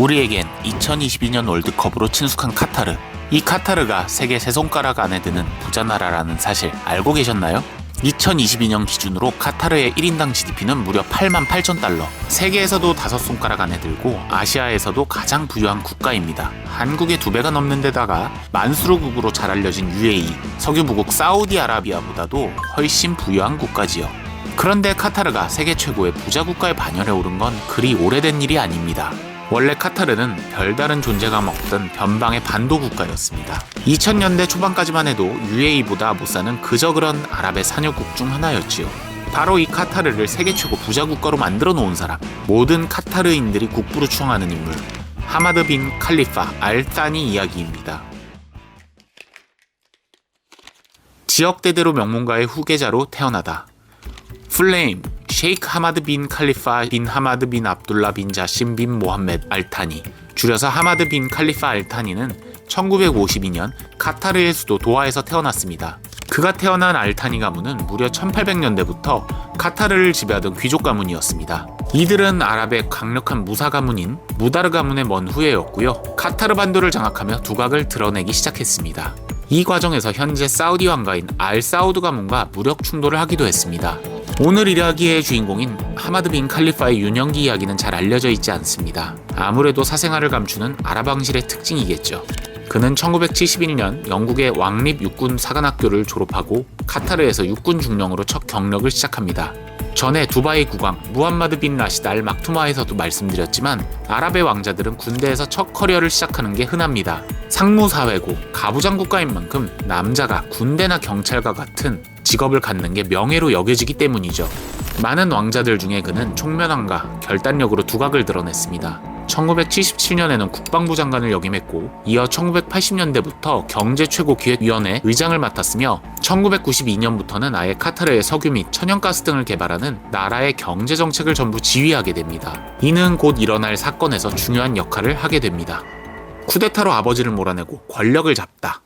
우리에겐 2022년 월드컵으로 친숙한 카타르. 이 카타르가 세계 세 손가락 안에 드는 부자 나라라는 사실 알고 계셨나요? 2022년 기준으로 카타르의 1인당 GDP는 무려 8만 8천 달러. 세계에서도 5손가락 안에 들고 아시아에서도 가장 부유한 국가입니다. 한국의 2배가 넘는 데다가 만수르국으로 잘 알려진 UAE, 석유부국 사우디아라비아보다도 훨씬 부유한 국가지요. 그런데 카타르가 세계 최고의 부자 국가의 반열에 오른 건 그리 오래된 일이 아닙니다. 원래 카타르는 별다른 존재감 없던 변방의 반도 국가였습니다. 2000년대 초반까지만 해도 UAE보다 못 사는 그저 그런 아랍의 산유국 중 하나였지요. 바로 이 카타르를 세계 최고 부자 국가로 만들어 놓은 사람, 모든 카타르인들이 국부로 추앙하는 인물, 하마드 빈 칼리파 알타니 이야기입니다. 지역대대로 명문가의 후계자로 태어나다. 플레임 셰이크 하마드 빈 칼리파 빈 하마드 빈 압둘라 빈 자심 빈 모함메드 알타니, 줄여서 하마드 빈 칼리파 알타니는 1952년 카타르의 수도 도하에서 태어났습니다. 그가 태어난 알타니 가문은 무려 1800년대부터 카타르를 지배하던 귀족 가문이었습니다. 이들은 아랍의 강력한 무사 가문인 무다르 가문의 먼 후예였고요. 카타르 반도를 장악하며 두각을 드러내기 시작했습니다. 이 과정에서 현재 사우디 왕가인 알 사우드 가문과 무력 충돌을 하기도 했습니다. 오늘 이야기의 주인공인 하마드 빈 칼리파의 유년기 이야기는 잘 알려져 있지 않습니다. 아무래도 사생활을 감추는 아랍 왕실의 특징이겠죠. 그는 1971년 영국의 왕립 육군 사관학교를 졸업하고 카타르에서 육군 중령으로 첫 경력을 시작합니다. 전에 두바이 국왕 무함마드 빈 라시드 알 막투마에서도 말씀드렸지만 아랍의 왕자들은 군대에서 첫 커리어를 시작하는 게 흔합니다. 상무사회고 가부장 국가인 만큼 남자가 군대나 경찰과 같은 직업을 갖는 게 명예로 여겨지기 때문이죠. 많은 왕자들 중에 그는 총명함과 결단력으로 두각을 드러냈습니다. 1977년에는 국방부 장관을 역임했고 이어 1980년대부터 경제최고기획위원회 의장을 맡았으며 1992년부터는 아예 카타르의 석유 및 천연가스 등을 개발하는 나라의 경제정책을 전부 지휘하게 됩니다. 이는 곧 일어날 사건에서 중요한 역할을 하게 됩니다. 쿠데타로 아버지를 몰아내고 권력을 잡다.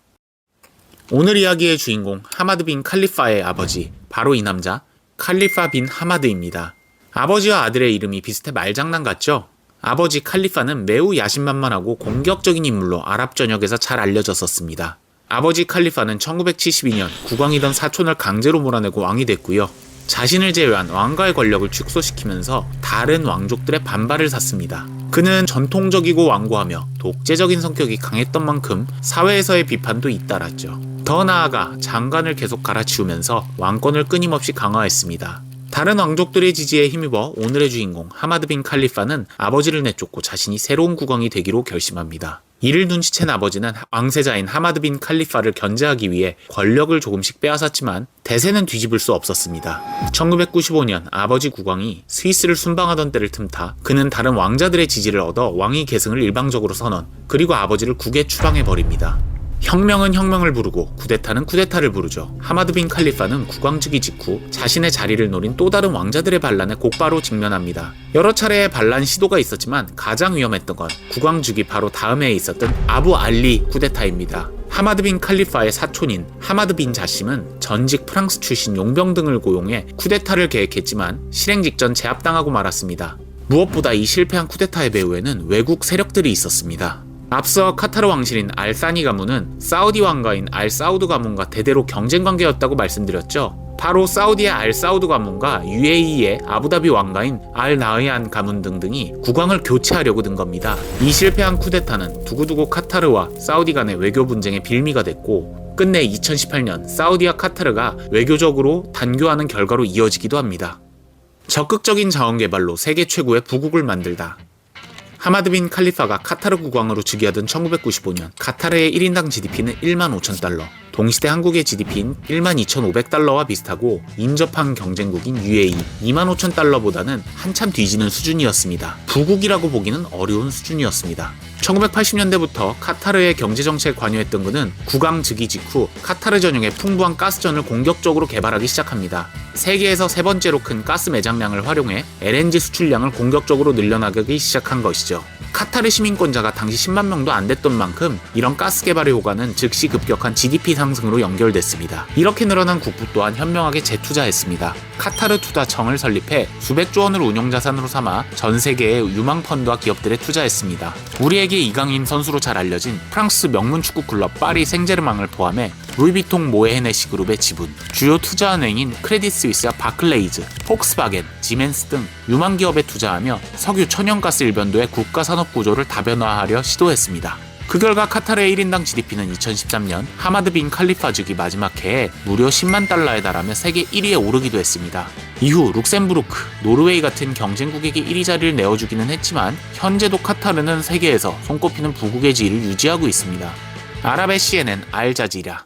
오늘 이야기의 주인공 하마드 빈 칼리파의 아버지, 바로 이 남자 칼리파 빈 하마드입니다. 아버지와 아들의 이름이 비슷해 말장난 같죠? 아버지 칼리파는 매우 야심만만하고 공격적인 인물로 아랍 전역에서 잘 알려졌었습니다. 아버지 칼리파는 1972년 국왕이던 사촌을 강제로 몰아내고 왕이 됐고요. 자신을 제외한 왕가의 권력을 축소시키면서 다른 왕족들의 반발을 샀습니다. 그는 전통적이고 완고하며 독재적인 성격이 강했던 만큼 사회에서의 비판도 잇따랐죠. 더 나아가 장관을 계속 갈아치우면서 왕권을 끊임없이 강화했습니다. 다른 왕족들의 지지에 힘입어 오늘의 주인공 하마드 빈 칼리파는 아버지를 내쫓고 자신이 새로운 국왕이 되기로 결심합니다. 이를 눈치챈 아버지는 왕세자인 하마드 빈 칼리파를 견제하기 위해 권력을 조금씩 빼앗았지만 대세는 뒤집을 수 없었습니다. 1995년 아버지 국왕이 스위스를 순방하던 때를 틈타 그는 다른 왕자들의 지지를 얻어 왕위 계승을 일방적으로 선언, 그리고 아버지를 국에 추방해버립니다. 혁명은 혁명을 부르고 쿠데타는 쿠데타를 부르죠. 하마드 빈 칼리파는 국왕직위 직후 자신의 자리를 노린 또 다른 왕자들의 반란에 곧바로 직면합니다. 여러 차례의 반란 시도가 있었지만 가장 위험했던 건 국왕직위 바로 다음에 있었던 아부 알리 쿠데타입니다. 하마드 빈 칼리파의 사촌인 하마드 빈 자심은 전직 프랑스 출신 용병 등을 고용해 쿠데타를 계획했지만 실행 직전 제압당하고 말았습니다. 무엇보다 이 실패한 쿠데타의 배후에는 외국 세력들이 있었습니다. 앞서 카타르 왕실인 알사니 가문은 사우디 왕가인 알 사우드 가문과 대대로 경쟁관계였다고 말씀드렸죠. 바로 사우디의 알 사우드 가문과 UAE의 아부다비 왕가인 알 나흐얀 가문 등등이 국왕을 교체하려고 든 겁니다. 이 실패한 쿠데타는 두고두고 카타르와 사우디 간의 외교 분쟁의 빌미가 됐고 끝내 2018년 사우디와 카타르가 외교적으로 단교하는 결과로 이어지기도 합니다. 적극적인 자원개발로 세계 최고의 부국을 만들다. 하마드 빈 칼리파가 카타르 국왕으로 즉위하던 1995년 카타르의 1인당 GDP는 1만 5천 달러, 동시대 한국의 GDP인 1만 2,500달러와 비슷하고 인접한 경쟁국인 UAE 2만 5천 달러보다는 한참 뒤지는 수준이었습니다. 부국이라고 보기는 어려운 수준이었습니다. 1980년대부터 카타르의 경제정책에 관여했던 그는 국왕 즉위 직후 카타르 전역의 풍부한 가스전을 공격적으로 개발하기 시작합니다. 세계에서 세 번째로 큰 가스 매장량을 활용해 LNG 수출량을 공격적으로 늘려나가기 시작한 것이죠. 카타르 시민권자가 당시 10만 명도 안 됐던 만큼 이런 가스 개발의 효과는 즉시 급격한 GDP 상승으로 연결됐습니다. 이렇게 늘어난 국부 또한 현명하게 재투자했습니다. 카타르 투자청을 설립해 수백조 원을 운용자산으로 삼아 전 세계의 유망 펀드와 기업들에 투자했습니다. 우리에게 이강인 선수로 잘 알려진 프랑스 명문 축구 클럽 파리 생제르맹을 포함해 루이비통 모에 헤네시 그룹의 지분, 주요 투자은행인 크레딧 스위스와 바클레이즈, 폭스바겐, 지멘스 등 유망 기업에 투자하며 석유 천연가스 일변도의 국가 산업 구조를 다변화하려 시도했습니다. 그 결과 카타르의 1인당 GDP는 2013년 하마드 빈 칼리파 즉위 마지막 해에 무려 10만 달러에 달하며 세계 1위에 오르기도 했습니다. 이후 룩셈부르크, 노르웨이 같은 경쟁국에게 1위 자리를 내어주기는 했지만 현재도 카타르는 세계에서 손꼽히는 부국의 지위를 유지하고 있습니다. 아랍의 CNN, 알자지라.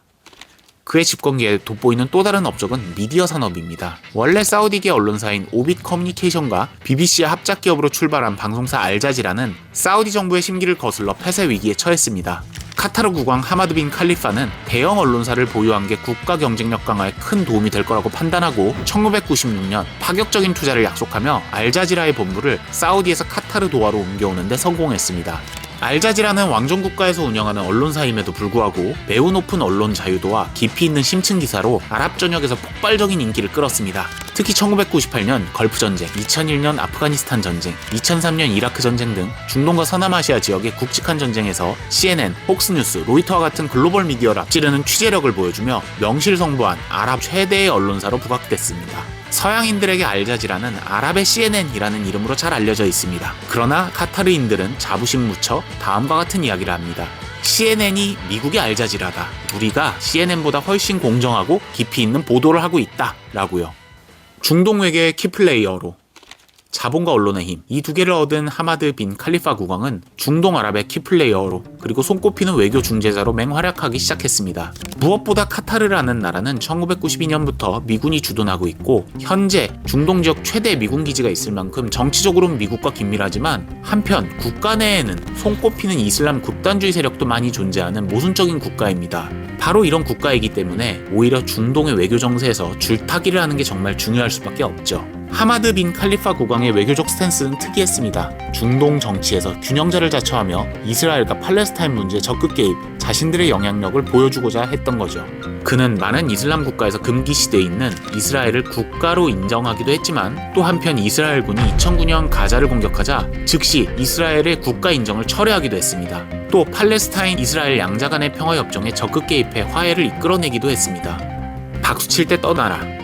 그의 집권기에 돋보이는 또 다른 업적은 미디어 산업입니다. 원래 사우디계 언론사인 오빗 커뮤니케이션과 BBC의 합작 기업으로 출발한 방송사 알자지라는 사우디 정부의 심기를 거슬러 폐쇄 위기에 처했습니다. 카타르 국왕 하마드 빈 칼리파는 대형 언론사를 보유한 게 국가 경쟁력 강화에 큰 도움이 될 거라고 판단하고 1996년 파격적인 투자를 약속하며 알자지라의 본부를 사우디에서 카타르 도하로 옮겨오는 데 성공했습니다. 알자지라는 왕정 국가에서 운영하는 언론사임에도 불구하고 매우 높은 언론 자유도와 깊이 있는 심층 기사로 아랍 전역에서 폭발적인 인기를 끌었습니다. 특히 1998년 걸프 전쟁, 2001년 아프가니스탄 전쟁, 2003년 이라크 전쟁 등 중동과 서남아시아 지역의 굵직한 전쟁에서 CNN, 폭스뉴스, 로이터와 같은 글로벌 미디어를 앞지르는 취재력을 보여주며 명실성부한 아랍 최대의 언론사로 부각됐습니다. 서양인들에게 알자지라는 아랍의 CNN이라는 이름으로 잘 알려져 있습니다. 그러나 카타르인들은 자부심 묻혀 다음과 같은 이야기를 합니다. CNN이 미국의 알자지라다. 우리가 CNN보다 훨씬 공정하고 깊이 있는 보도를 하고 있다. 라고요. 중동 외계의 키플레이어로 자본과 언론의 힘, 이 두 개를 얻은 하마드 빈 칼리파 국왕은 중동 아랍의 키플레이어로 그리고 손꼽히는 외교 중재자로 맹활약하기 시작했습니다. 무엇보다 카타르라는 나라는 1992년부터 미군이 주둔하고 있고 현재 중동 지역 최대 미군 기지가 있을 만큼 정치적으로는 미국과 긴밀하지만 한편 국가 내에는 손꼽히는 이슬람 극단주의 세력도 많이 존재하는 모순적인 국가입니다. 바로 이런 국가이기 때문에 오히려 중동의 외교 정세에서 줄타기를 하는 게 정말 중요할 수밖에 없죠. 하마드 빈 칼리파 국왕의 외교적 스탠스는 특이했습니다. 중동 정치에서 균형자를 자처하며 이스라엘과 팔레스타인 문제에 적극 개입, 자신들의 영향력을 보여주고자 했던 거죠. 그는 많은 이슬람 국가에서 금기시되어 있는 이스라엘을 국가로 인정하기도 했지만 또 한편 이스라엘군이 2009년 가자를 공격하자 즉시 이스라엘의 국가 인정을 철회하기도 했습니다. 또 팔레스타인 이스라엘 양자 간의 평화협정에 적극 개입해 화해를 이끌어내기도 했습니다. 박수칠 때 떠나라.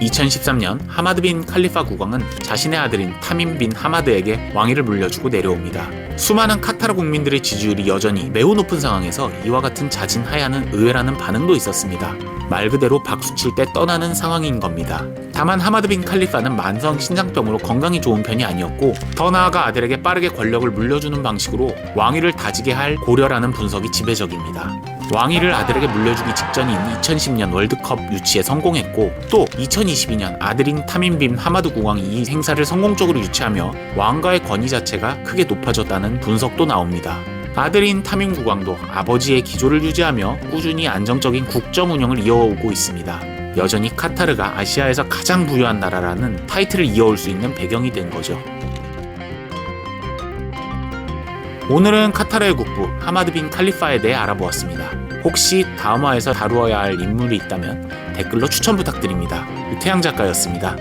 2013년 하마드 빈 칼리파 국왕은 자신의 아들인 타민 빈 하마드에게 왕위를 물려주고 내려옵니다. 수많은 카타르 국민들의 지지율이 여전히 매우 높은 상황에서 이와 같은 자진하야는 의외라는 반응도 있었습니다. 말 그대로 박수칠 때 떠나는 상황인 겁니다. 다만 하마드 빈 칼리파는 만성 신장병으로 건강이 좋은 편이 아니었고 더 나아가 아들에게 빠르게 권력을 물려주는 방식으로 왕위를 다지게 할 고려라는 분석이 지배적입니다. 왕위를 아들에게 물려주기 직전인 2010년 월드컵 유치에 성공했고 또 2022년 아들인 타민 빈 하마드 국왕이 이 행사를 성공적으로 유치하며 왕가의 권위 자체가 크게 높아졌다는 분석도 나옵니다. 아들인 타민 국왕도 아버지의 기조를 유지하며 꾸준히 안정적인 국정 운영을 이어오고 있습니다. 여전히 카타르가 아시아에서 가장 부유한 나라라는 타이틀을 이어올 수 있는 배경이 된 거죠. 오늘은 카타르의 국부 하마드 빈 칼리파에 대해 알아보았습니다. 혹시 다음 화에서 다루어야 할 인물이 있다면 댓글로 추천 부탁드립니다. 유태양 작가였습니다.